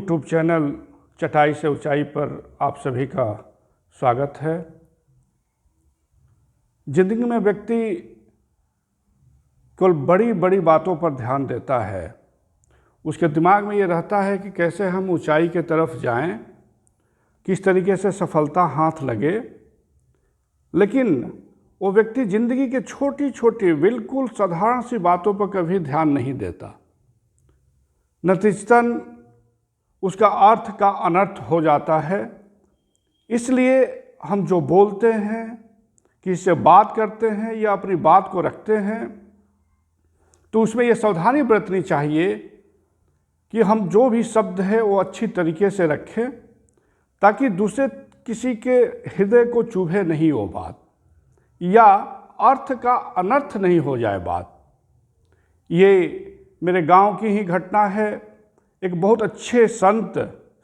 YouTube channel चटाई से ऊंचाई पर आप सभी का स्वागत है। ज़िंदगी में व्यक्ति केवल बड़ी बड़ी बातों पर ध्यान देता है। उसके दिमाग में ये रहता है कि कैसे हम ऊंचाई की तरफ जाएं, किस तरीके से सफलता हाथ लगे, लेकिन वो व्यक्ति ज़िंदगी के छोटी छोटी बिल्कुल साधारण सी बातों पर कभी ध्यान नहीं देता। नतीजतन उसका अर्थ का अनर्थ हो जाता है। इसलिए हम जो बोलते हैं, किसी से बात करते हैं या अपनी बात को रखते हैं, तो उसमें ये सावधानी बरतनी चाहिए कि हम जो भी शब्द है वो अच्छी तरीके से रखें, ताकि दूसरे किसी के हृदय को चुभे नहीं वो बात, या अर्थ का अनर्थ नहीं हो जाए बात। ये मेरे गांव की ही घटना है। एक बहुत अच्छे संत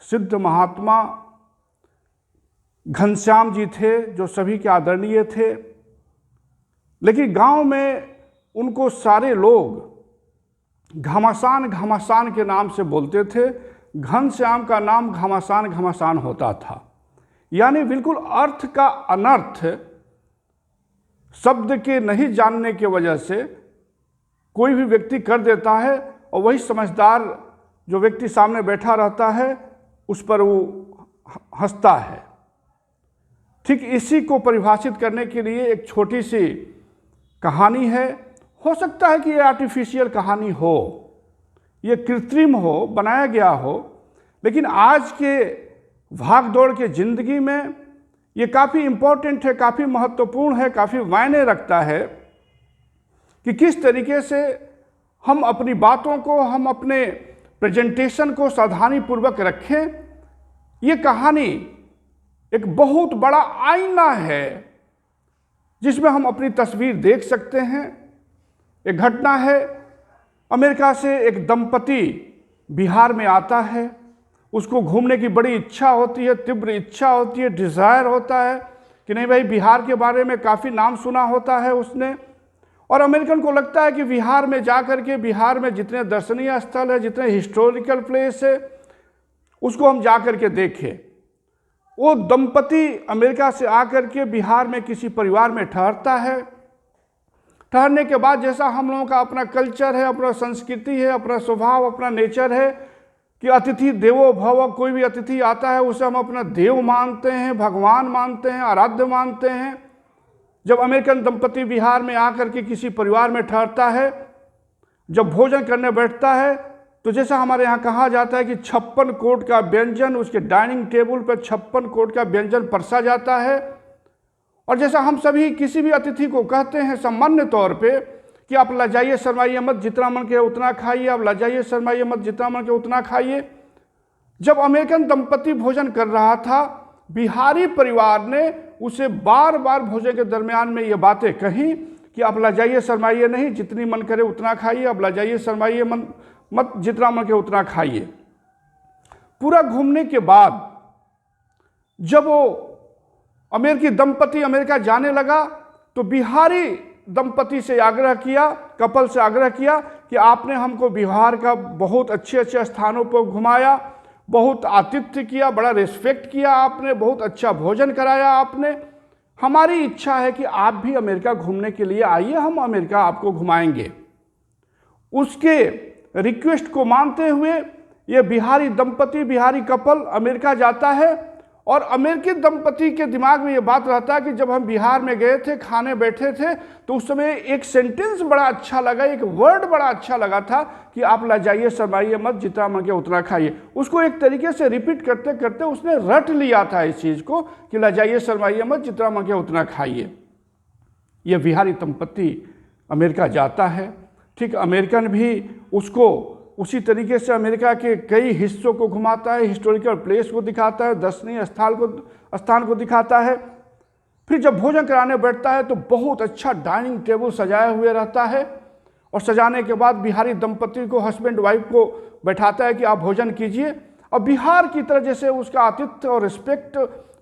सिद्ध महात्मा घनश्याम जी थे, जो सभी के आदरणीय थे, लेकिन गांव में उनको सारे लोग घमासान घमासान के नाम से बोलते थे। घनश्याम का नाम घमासान घमासान होता था, यानी बिल्कुल अर्थ का अनर्थ शब्द के नहीं जानने की वजह से कोई भी व्यक्ति कर देता है, और वही समझदार जो व्यक्ति सामने बैठा रहता है उस पर वो हंसता है। ठीक इसी को परिभाषित करने के लिए एक छोटी सी कहानी है। हो सकता है कि ये आर्टिफिशियल कहानी हो, ये कृत्रिम हो, बनाया गया हो, लेकिन आज के भाग दौड़ के ज़िंदगी में ये काफ़ी इम्पोर्टेंट है, काफ़ी महत्वपूर्ण है, काफ़ी मायने रखता है कि किस तरीके से हम अपनी बातों को, हम अपने प्रेजेंटेशन को सावधानीपूर्वक रखें। ये कहानी एक बहुत बड़ा आईना है जिसमें हम अपनी तस्वीर देख सकते हैं। एक घटना है, अमेरिका से एक दंपति बिहार में आता है। उसको घूमने की बड़ी इच्छा होती है, तीव्र इच्छा होती है, डिज़ायर होता है कि नहीं भाई, बिहार के बारे में काफ़ी नाम सुना होता है उसने, और अमेरिकन को लगता है कि बिहार में जा कर के, बिहार में जितने दर्शनीय स्थल है, जितने हिस्टोरिकल प्लेस है, उसको हम जा कर के देखें। वो दंपति अमेरिका से आकर के बिहार में किसी परिवार में ठहरता है। ठहरने के बाद, जैसा हम लोगों का अपना कल्चर है, अपना संस्कृति है, अपना स्वभाव, अपना नेचर है कि अतिथि देवो भव, कोई भी अतिथि आता है उसे हम अपना देव मानते हैं, भगवान मानते हैं, आराध्य मानते हैं। जब अमेरिकन दंपति बिहार में आकर के किसी परिवार में ठहरता है, जब भोजन करने बैठता है, तो जैसा हमारे यहाँ कहा जाता है कि 56 कोट का व्यंजन उसके डाइनिंग टेबल पर 56 कोट का व्यंजन परसा जाता है। और जैसा हम सभी किसी भी अतिथि को कहते हैं सामान्य तौर पे कि आप लजाइए शर्माइए मत, जितना मन के उतना खाइए, आप लजाइए शर्माइए मत, जितना मन के उतना खाइए। जब अमेरिकन दंपति भोजन कर रहा था, बिहारी परिवार ने उसे बार बार भोजन के दरमियान में ये बातें कही कि आप लजाइए शर्माइए नहीं, जितनी मन करे उतना खाइए, आप लजाइए शर्माइए मत, जितना मन करे उतना खाइए। पूरा घूमने के बाद जब वो अमेरिकी दंपति अमेरिका जाने लगा, तो बिहारी दंपति से आग्रह किया, कपल से आग्रह किया कि आपने हमको बिहार का बहुत अच्छे अच्छे स्थानों पर घुमाया, बहुत आतिथ्य किया, बड़ा रिस्पेक्ट किया आपने, बहुत अच्छा भोजन कराया आपने। हमारी इच्छा है कि आप भी अमेरिका घूमने के लिए आइए, हम अमेरिका आपको घुमाएंगे। उसके रिक्वेस्ट को मानते हुए ये बिहारी दंपति, बिहारी कपल अमेरिका जाता है। और अमेरिकी दंपति के दिमाग में ये बात रहता है कि जब हम बिहार में गए थे, खाने बैठे थे, तो उस समय एक सेंटेंस बड़ा अच्छा लगा, एक वर्ड बड़ा अच्छा लगा था कि आप लजाइए शर्माइए मत, जितना मन के उतना खाइए। उसको एक तरीके से रिपीट करते करते उसने रट लिया था इस चीज़ को कि लजाइए शर्माइए मत, जितना मन के उतना खाइए। ये बिहारी दंपति अमेरिका जाता है। ठीक अमेरिकन भी उसको उसी तरीके से अमेरिका के कई हिस्सों को घुमाता है, हिस्टोरिकल प्लेस को दिखाता है, दर्शनीय स्थान को दिखाता है। फिर जब भोजन कराने बैठता है तो बहुत अच्छा डाइनिंग टेबल सजाया हुए रहता है, और सजाने के बाद बिहारी दंपति को, हस्बैंड वाइफ को बैठाता है कि आप भोजन कीजिए। और बिहार की तरह जैसे उसका आतिथ्य और रिस्पेक्ट,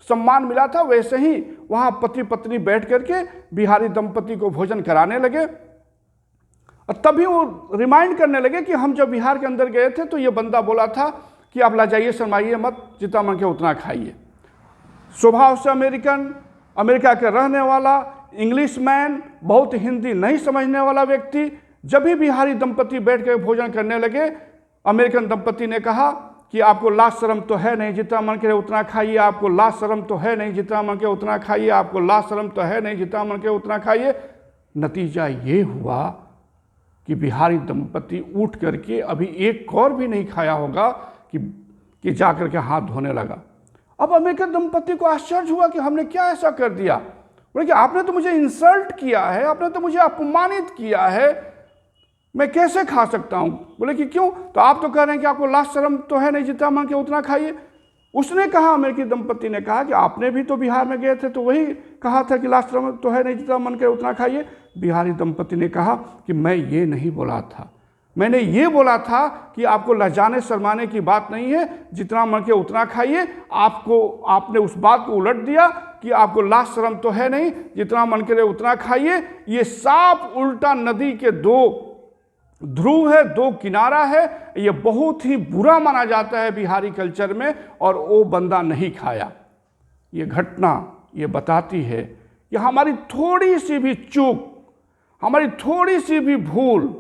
सम्मान मिला था, वैसे ही वहाँ पति पत्नी बैठ करके बिहारी दंपति को भोजन कराने लगे। और तभी वो रिमाइंड करने लगे कि हम जब बिहार के अंदर गए थे तो ये बंदा बोला था कि आप लजाइए शर्माइए मत, जितना मन के उतना खाइए। स्वभाव से अमेरिकन, अमेरिका के रहने वाला, इंग्लिश मैन, बहुत हिंदी नहीं समझने वाला व्यक्ति, जब भी बिहारी दंपति बैठ कर भोजन करने लगे, अमेरिकन दंपति ने कहा कि आपको लाज शर्म तो है नहीं, जितना मन करे उतना खाइए, आपको लाज शर्म तो है नहीं, जितना मन के उतना खाइए, आपको लाज शर्म तो है नहीं, जितना मन के उतना खाइए। नतीजा ये हुआ कि बिहारी दंपति उठ करके अभी एक और भी नहीं खाया होगा कि जा करके हाथ धोने लगा। अब अमेरिकन दंपति को आश्चर्य हुआ कि हमने क्या ऐसा कर दिया। बोले कि आपने तो मुझे इंसल्ट किया है, आपने तो मुझे अपमानित किया है, मैं कैसे खा सकता हूँ। बोले कि क्यों? तो आप तो कह रहे हैं कि आपको लाज शर्म तो है नहीं, जितना मन के उतना खाइए। उसने कहा, अमेरिकी दंपति ने कहा कि आपने भी तो बिहार में गए थे तो वही कहा था कि लाज शर्म तो है नहीं, जितना मन के उतना खाइए। बिहारी दंपति ने कहा कि मैं ये नहीं बोला था, मैंने ये बोला था कि आपको लजाने शर्माने की बात नहीं है, जितना मन के उतना खाइए। आपने उस बात को उलट दिया कि आपको लाज शर्म तो है नहीं, जितना मन करे उतना खाइए। ये साफ उल्टा नदी के दो ध्रुव है, दो किनारा है। ये बहुत ही बुरा माना जाता है बिहारी कल्चर में, और वो बंदा नहीं खाया। ये घटना ये बताती है कि हमारी थोड़ी सी भी चूक, हमारी थोड़ी सी भी भूल,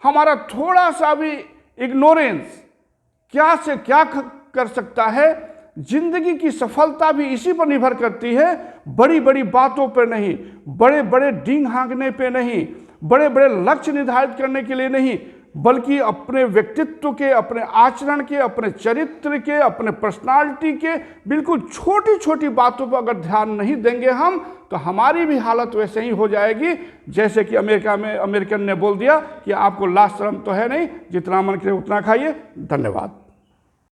हमारा थोड़ा सा भी इग्नोरेंस क्या से क्या कर सकता है। जिंदगी की सफलता भी इसी पर निर्भर करती है, बड़ी बड़ी बातों पर नहीं, बड़े बड़े डींग हाँकने पे नहीं, बड़े बड़े लक्ष्य निर्धारित करने के लिए नहीं, बल्कि अपने व्यक्तित्व के, अपने आचरण के, अपने चरित्र के, अपने पर्सनालिटी के बिल्कुल छोटी छोटी बातों पर अगर ध्यान नहीं देंगे हम, तो हमारी भी हालत वैसे ही हो जाएगी जैसे कि अमेरिका में अमेरिकन ने बोल दिया कि आपको लाज शर्म तो है नहीं, जितना मन करे उतना खाइए। धन्यवाद।